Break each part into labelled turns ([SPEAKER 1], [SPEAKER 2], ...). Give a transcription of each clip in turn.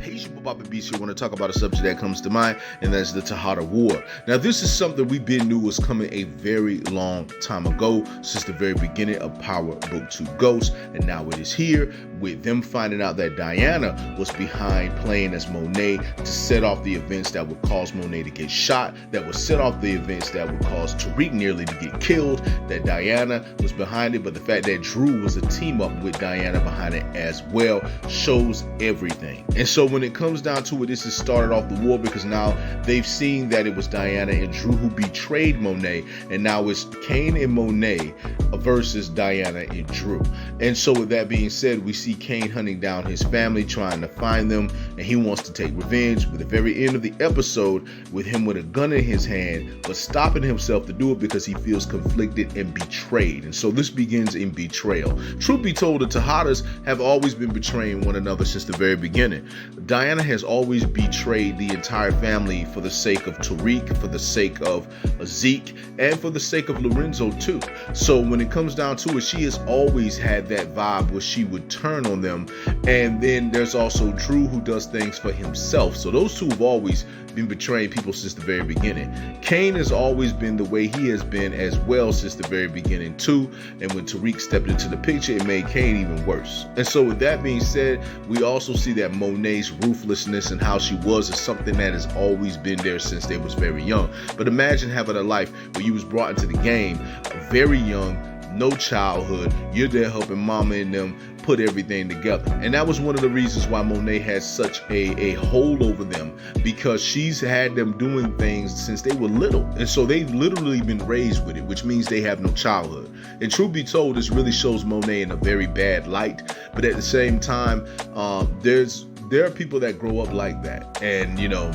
[SPEAKER 1] Hey, it's your boy Bobby Beast here. I want to talk about a subject that comes to mind, and that's the Tejada War. Now, this is something we've been knew was coming a very long time ago, since the very beginning of Power Book 2 Ghost, and now it is here, with them finding out that Diana was behind playing as Monet to set off the events that would cause Monet to get shot, that would set off the events that would cause Tariq nearly to get killed, that Diana was behind it, but the fact that Drew was a team up with Diana behind it as well shows everything. And so when it comes down to it, this has started off the war because now they've seen that it was Diana and Drew who betrayed Monet, and now it's Kane and Monet versus Diana and Drew. And so with that being said, we see Kane hunting down his family, trying to find them, and he wants to take revenge. With the very end of the episode, with him with a gun in his hand, but stopping himself to do it because he feels conflicted and betrayed. And so this begins in betrayal. Truth be told, the Tejadas have always been betraying one another since the very beginning. Diana has always betrayed the entire family for the sake of Tariq, for the sake of Zeke, and for the sake of Lorenzo too. So when it comes down to it, she has always had that vibe where she would turn on them. And then there's also Drew, who does things for himself. So those two have always been betraying people since the very beginning. Kane has always been the way he has been as well since the very beginning too. And when Tariq stepped into the picture, it made Kane even worse. And so with that being said, we also see that Monet's ruthlessness and how she was is something that has always been there since they was very young. But imagine having a life where you was brought into the game very young, no childhood, you're there helping mama and them put everything together. And that was one of the reasons why Monet has such a hold over them, because she's had them doing things since they were little. And so they've literally been raised with it, which means they have no childhood. And truth be told, this really shows Monet in a very bad light. But at the same time, there are people that grow up like that. And, you know,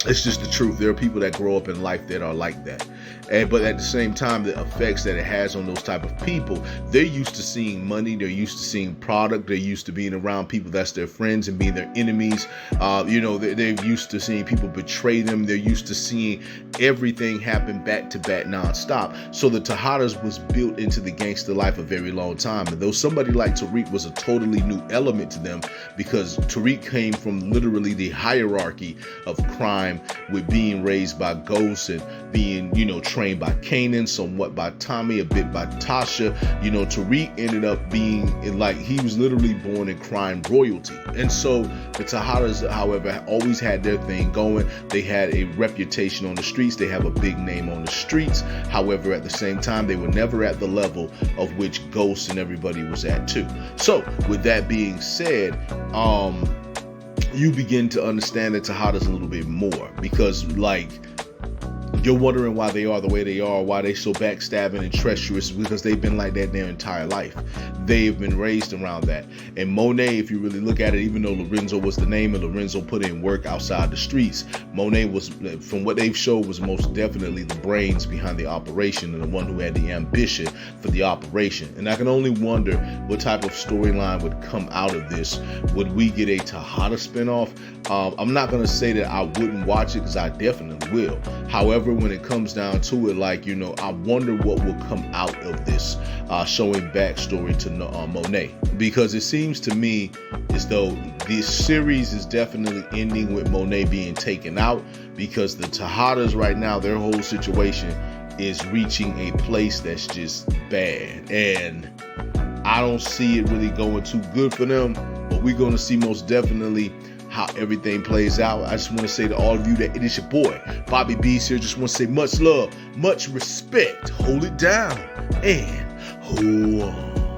[SPEAKER 1] it's just the truth. There are people that grow up in life that are like that. But at the same time, the effects that it has on those type of people, they're used to seeing money, they're used to seeing product, they're used to being around people that's their friends and being their enemies. They're used to seeing people betray them. They're used to seeing everything happen back to back nonstop. So the Tejadas was built into the gangster life a very long time. And though somebody like Tariq was a totally new element to them, because Tariq came from literally the hierarchy of crime, with being raised by Ghost and being, trained by Kanan, somewhat by Tommy, a bit by Tasha. Tariq ended up being like, he was literally born in crime royalty. And so the Tejadas, however, always had their thing going. They had a reputation on the streets. They have a big name on the streets. However, at the same time, they were never at the level of which Ghost and everybody was at too. So with that being said, you begin to understand the Tejadas a little bit more, because you're wondering why they are the way they are, why they so backstabbing and treacherous, because they've been like that their entire life. They've been raised around that. And Monet, if you really look at it, even though Lorenzo was the name and Lorenzo put in work outside the streets, Monet was, from what they've showed, was most definitely the brains behind the operation and the one who had the ambition for the operation. And I can only wonder what type of storyline would come out of this. Would we get a Tejada spinoff? I'm not going to say that I wouldn't watch it, because I definitely will. However, when it comes down to it, I wonder what will come out of this showing backstory to Monet, because it seems to me as though this series is definitely ending with Monet being taken out, because the Tejadas right now, their whole situation is reaching a place that's just bad, and I don't see it really going too good for them. But we're going to see most definitely how everything plays out. I just want to say to all of you that it is your boy Bobby Beast here. Just want to say much love, much respect. Hold it down and hold on.